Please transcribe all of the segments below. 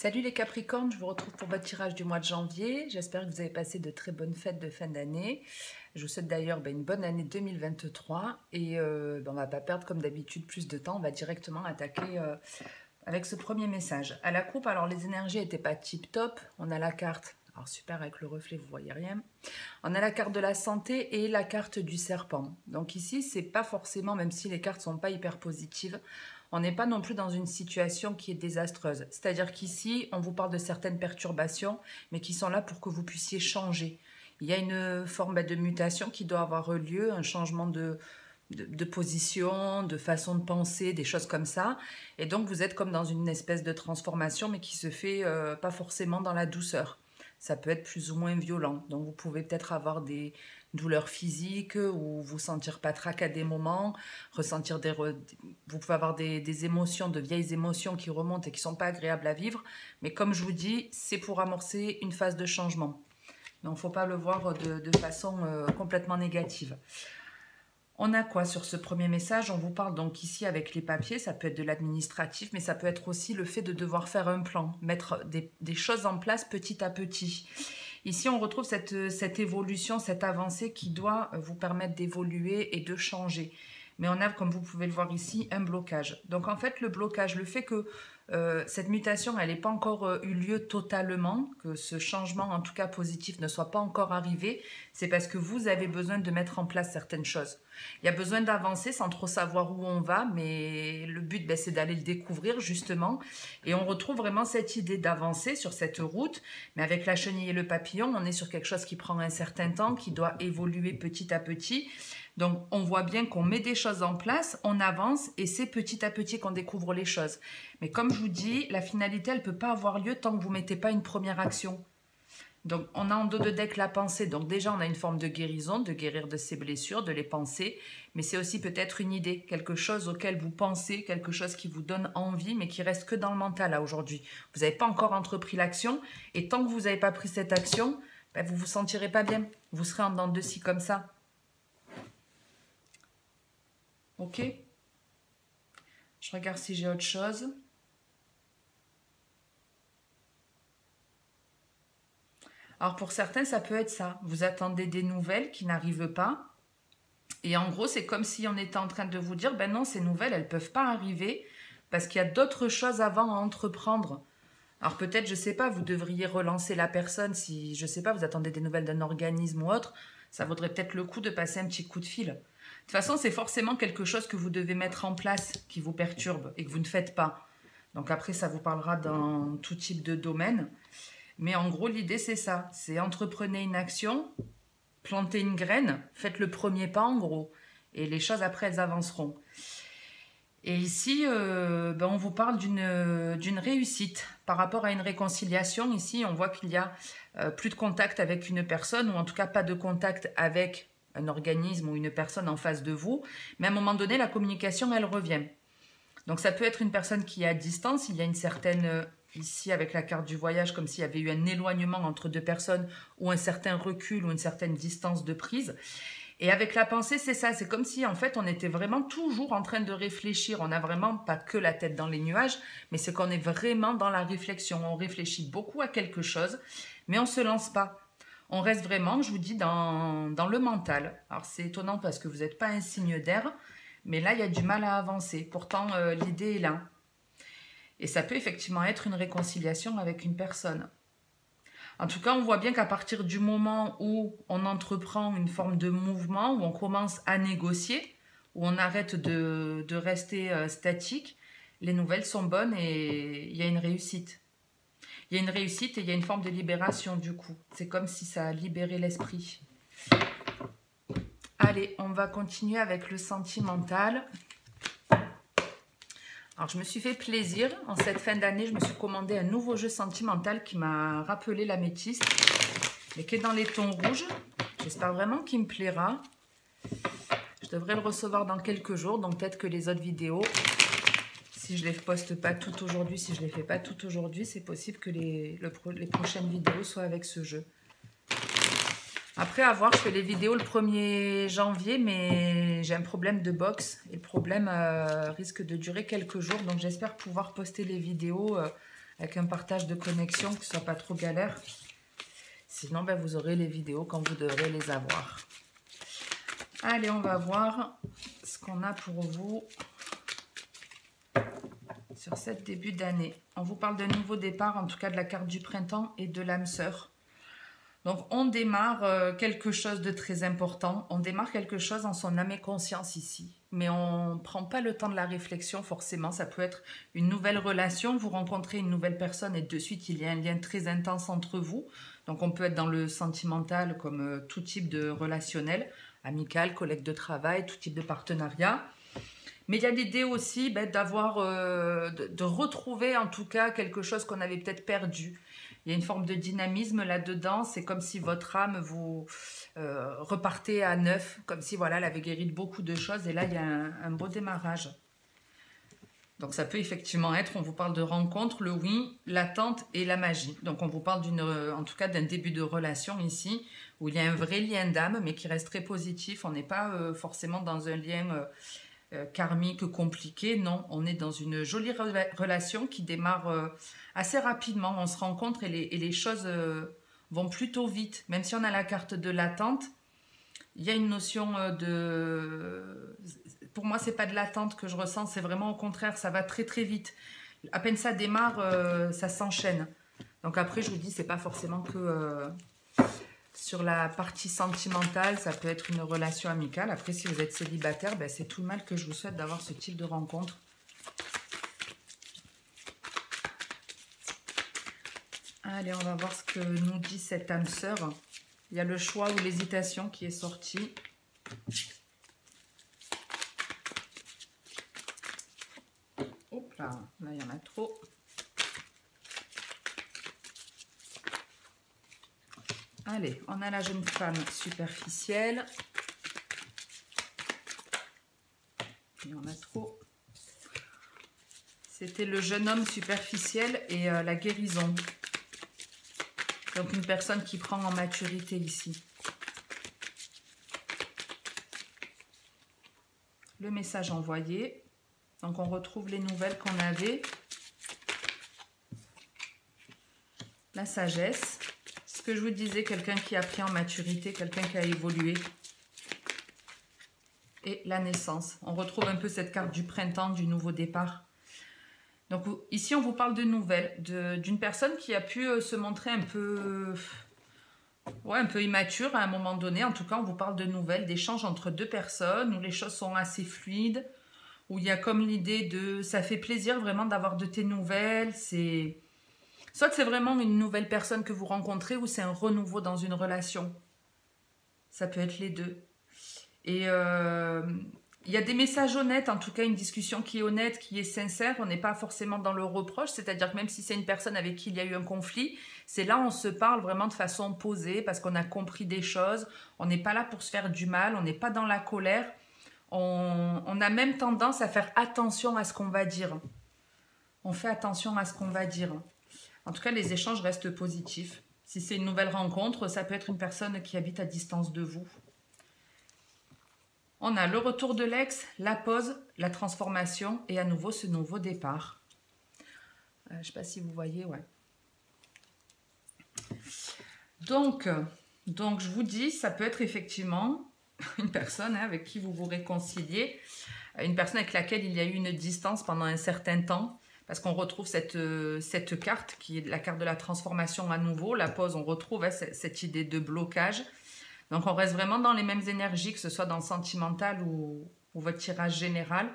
Salut les Capricornes, je vous retrouve pour votre tirage du mois de janvier. J'espère que vous avez passé de très bonnes fêtes de fin d'année. Je vous souhaite d'ailleurs une bonne année 2023 et on ne va pas perdre comme d'habitude plus de temps. On va directement attaquer avec ce premier message. À la coupe, alors les énergies n'étaient pas tip top. On a la carte, alors super avec le reflet, vous voyez rien. On a la carte de la santé et la carte du serpent. Donc ici, c'est pas forcément, même si les cartes sont pas hyper positives, on n'est pas non plus dans une situation qui est désastreuse. C'est-à-dire qu'ici, on vous parle de certaines perturbations, mais qui sont là pour que vous puissiez changer. Il y a une forme de mutation qui doit avoir lieu, un changement de position, de façon de penser, des choses comme ça. Et donc, vous êtes comme dans une espèce de transformation, mais qui se fait pas forcément dans la douceur. Ça peut être plus ou moins violent. Donc, vous pouvez peut-être avoir des douleurs physiques ou vous sentir patraque à des moments, ressentir vous pouvez avoir des émotions, de vieilles émotions qui remontent et qui ne sont pas agréables à vivre. Mais comme je vous dis, c'est pour amorcer une phase de changement. Donc, il ne faut pas le voir de façon complètement négative. On a quoi sur ce premier message? On vous parle donc ici avec les papiers, ça peut être de l'administratif, mais ça peut être aussi le fait de devoir faire un plan, mettre des choses en place petit à petit. Ici, on retrouve cette évolution, cette avancée qui doit vous permettre d'évoluer et de changer. Mais on a, comme vous pouvez le voir ici, un blocage. Donc en fait, le blocage, le fait que cette mutation, elle n'ait pas encore eu lieu totalement, que ce changement, en tout cas positif, ne soit pas encore arrivé, c'est parce que vous avez besoin de mettre en place certaines choses. Il y a besoin d'avancer sans trop savoir où on va, mais le but, c'est d'aller le découvrir justement. Et on retrouve vraiment cette idée d'avancer sur cette route, mais avec la chenille et le papillon, on est sur quelque chose qui prend un certain temps, qui doit évoluer petit à petit. Donc, on voit bien qu'on met des choses en place, on avance et c'est petit à petit qu'on découvre les choses. Mais comme je vous dis, la finalité, elle ne peut pas avoir lieu tant que vous ne mettez pas une première action. Donc, on a en dos de deck la pensée. Donc, déjà, on a une forme de guérison, de guérir de ses blessures, de les penser. Mais c'est aussi peut-être une idée, quelque chose auquel vous pensez, quelque chose qui vous donne envie, mais qui reste que dans le mental là aujourd'hui. Vous n'avez pas encore entrepris l'action. Et tant que vous n'avez pas pris cette action, vous ne vous sentirez pas bien. Vous serez en dents de scie comme ça. Ok? Je regarde si j'ai autre chose. Alors pour certains, ça peut être ça. Vous attendez des nouvelles qui n'arrivent pas. Et en gros, c'est comme si on était en train de vous dire, ben non, ces nouvelles, elles ne peuvent pas arriver parce qu'il y a d'autres choses avant à entreprendre. Alors peut-être, je ne sais pas, vous devriez relancer la personne si, je ne sais pas, vous attendez des nouvelles d'un organisme ou autre. Ça vaudrait peut-être le coup de passer un petit coup de fil. De toute façon, c'est forcément quelque chose que vous devez mettre en place qui vous perturbe et que vous ne faites pas. Donc après, ça vous parlera dans tout type de domaine. Mais en gros, l'idée, c'est ça. C'est entreprenez une action, plantez une graine, faites le premier pas en gros. Et les choses après, elles avanceront. Et ici, on vous parle d'une réussite par rapport à une réconciliation. Ici, on voit qu'il y a plus de contact avec une personne, ou en tout cas pas de contact avec un organisme ou une personne en face de vous. Mais à un moment donné, la communication, elle revient. Donc ça peut être une personne qui est à distance. Il y a une certaine, ici avec la carte du voyage, comme s'il y avait eu un éloignement entre deux personnes, ou un certain recul, ou une certaine distance de prise. Et avec la pensée, c'est ça, c'est comme si en fait on était vraiment toujours en train de réfléchir. On n'a vraiment pas que la tête dans les nuages, mais c'est qu'on est vraiment dans la réflexion. On réfléchit beaucoup à quelque chose, mais on ne se lance pas. On reste vraiment, je vous dis, dans le mental. Alors c'est étonnant parce que vous n'êtes pas un signe d'air, mais là il y a du mal à avancer. Pourtant l'idée est là. Et ça peut effectivement être une réconciliation avec une personne. En tout cas, on voit bien qu'à partir du moment où on entreprend une forme de mouvement, où on commence à négocier, où on arrête de rester statique, les nouvelles sont bonnes et il y a une réussite. Il y a une réussite et il y a une forme de libération du coup. C'est comme si ça a libéré l'esprit. Allez, on va continuer avec le sentimental. Alors, je me suis fait plaisir. En cette fin d'année, je me suis commandé un nouveau jeu sentimental qui m'a rappelé l'améthyste, mais qui est dans les tons rouges. J'espère vraiment qu'il me plaira. Je devrais le recevoir dans quelques jours, donc peut-être que les autres vidéos, si je ne les poste pas toutes aujourd'hui, si je ne les fais pas toutes aujourd'hui, c'est possible que les prochaines vidéos soient avec ce jeu. Après, à voir, je fais les vidéos le 1er janvier, mais j'ai un problème de box. Et le problème risque de durer quelques jours. Donc, j'espère pouvoir poster les vidéos avec un partage de connexion, que ce soit pas trop galère. Sinon, ben, vous aurez les vidéos quand vous devrez les avoir. Allez, on va voir ce qu'on a pour vous sur cette début d'année. On vous parle d'un nouveau départ, en tout cas de la carte du printemps et de l'âme sœur. Donc, on démarre quelque chose de très important. On démarre quelque chose en son âme et conscience ici. Mais on ne prend pas le temps de la réflexion, forcément. Ça peut être une nouvelle relation. Vous rencontrez une nouvelle personne et de suite, il y a un lien très intense entre vous. Donc, on peut être dans le sentimental comme tout type de relationnel, amical, collègue de travail, tout type de partenariat. Mais il y a l'idée aussi d'avoir, de retrouver en tout cas quelque chose qu'on avait peut-être perdu. Il y a une forme de dynamisme là-dedans. C'est comme si votre âme vous repartait à neuf, comme si voilà, elle avait guéri de beaucoup de choses. Et là, il y a un beau démarrage. Donc ça peut effectivement être, on vous parle de rencontre, le oui, l'attente et la magie. Donc on vous parle en tout cas d'un début de relation ici, où il y a un vrai lien d'âme, mais qui reste très positif. On n'est pas forcément dans un lien karmique compliqué, non. On est dans une jolie relation qui démarre assez rapidement. On se rencontre et les choses vont plutôt vite. Même si on a la carte de l'attente, il y a une notion de... Pour moi, c'est pas de l'attente que je ressens, c'est vraiment au contraire, ça va très très vite. À peine ça démarre, ça s'enchaîne. Donc après, je vous dis, c'est pas forcément que sur la partie sentimentale, ça peut être une relation amicale. Après, si vous êtes célibataire, ben, c'est tout le mal que je vous souhaite d'avoir ce type de rencontre. Allez, on va voir ce que nous dit cette âme sœur. Il y a le choix ou l'hésitation qui est sorti. Hop là, là il y en a trop. Allez, on a la jeune femme superficielle. Il y en a trop. C'était le jeune homme superficiel et la guérison. Donc une personne qui prend en maturité ici. Le message envoyé. Donc on retrouve les nouvelles qu'on avait. La sagesse. Ce que je vous disais, quelqu'un qui a pris en maturité, quelqu'un qui a évolué. Et la naissance. On retrouve un peu cette carte du printemps, du nouveau départ. Donc ici, on vous parle de nouvelles, d'une personne qui a pu se montrer un peu immature à un moment donné. En tout cas, on vous parle de nouvelles, d'échanges entre deux personnes, où les choses sont assez fluides, où il y a comme l'idée de... Ça fait plaisir vraiment d'avoir de tes nouvelles. Soit c'est vraiment une nouvelle personne que vous rencontrez, ou c'est un renouveau dans une relation. Ça peut être les deux. Et il y a des messages honnêtes, en tout cas une discussion qui est honnête, qui est sincère. On n'est pas forcément dans le reproche, c'est-à-dire que même si c'est une personne avec qui il y a eu un conflit, c'est là où on se parle vraiment de façon posée parce qu'on a compris des choses. On n'est pas là pour se faire du mal, on n'est pas dans la colère. On a même tendance à faire attention à ce qu'on va dire. On fait attention à ce qu'on va dire. En tout cas, les échanges restent positifs. Si c'est une nouvelle rencontre, ça peut être une personne qui habite à distance de vous. On a le retour de l'ex, la pause, la transformation et à nouveau ce nouveau départ. Je ne sais pas si vous voyez, ouais. Donc, je vous dis, ça peut être effectivement une personne avec qui vous vous réconciliez, une personne avec laquelle il y a eu une distance pendant un certain temps, parce qu'on retrouve cette carte qui est la carte de la transformation à nouveau. La pause, on retrouve cette idée de blocage. Donc, on reste vraiment dans les mêmes énergies, que ce soit dans le sentimental ou votre tirage général,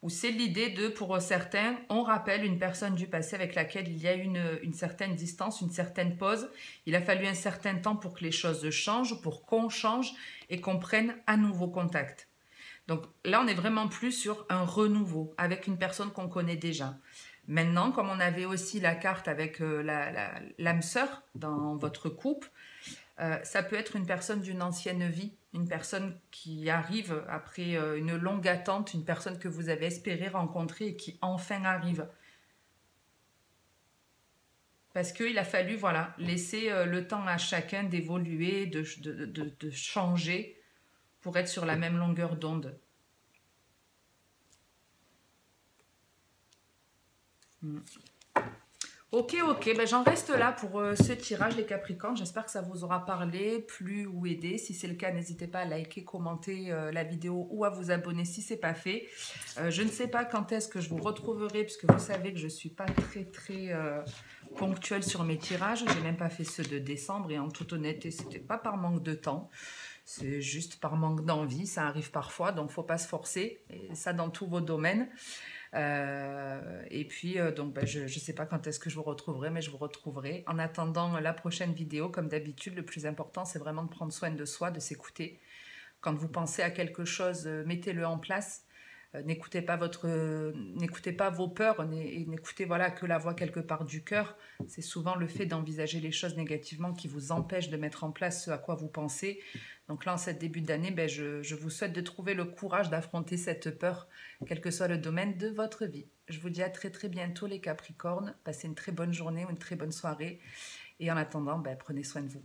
où c'est l'idée de, pour certains, on rappelle une personne du passé avec laquelle il y a une certaine distance, une certaine pause. Il a fallu un certain temps pour que les choses changent, pour qu'on change et qu'on prenne à nouveau contact. Donc là, on est vraiment plus sur un renouveau avec une personne qu'on connaît déjà. Maintenant, comme on avait aussi la carte avec l'âme sœur dans votre couple, ça peut être une personne d'une ancienne vie, une personne qui arrive après une longue attente, une personne que vous avez espéré rencontrer et qui enfin arrive. Parce qu'il a fallu laisser le temps à chacun d'évoluer, de changer pour être sur la même longueur d'onde. Ok, ben j'en reste là pour ce tirage les Capricornes. J'espère que ça vous aura parlé, plu ou aidé. Si c'est le cas, n'hésitez pas à liker, commenter la vidéo ou à vous abonner si c'est pas fait. Je ne sais pas quand est-ce que je vous retrouverai, puisque vous savez que je suis pas très ponctuelle sur mes tirages. J'ai même pas fait ceux de décembre et en toute honnêteté, c'était pas par manque de temps. C'est juste par manque d'envie, ça arrive parfois, donc faut pas se forcer, et ça dans tous vos domaines. Et puis, donc, ben, je ne sais pas quand est-ce que je vous retrouverai, mais je vous retrouverai. En attendant la prochaine vidéo, comme d'habitude, le plus important, c'est vraiment de prendre soin de soi, de s'écouter. Quand vous pensez à quelque chose, mettez-le en place. N'écoutez pas vos peurs et n'écoutez voilà, que la voix quelque part du cœur. C'est souvent le fait d'envisager les choses négativement qui vous empêche de mettre en place ce à quoi vous pensez. Donc là, en cette début d'année, ben, je vous souhaite de trouver le courage d'affronter cette peur, quel que soit le domaine de votre vie. Je vous dis à très bientôt les Capricornes. Passez une très bonne journée ou une très bonne soirée. Et en attendant, ben, prenez soin de vous.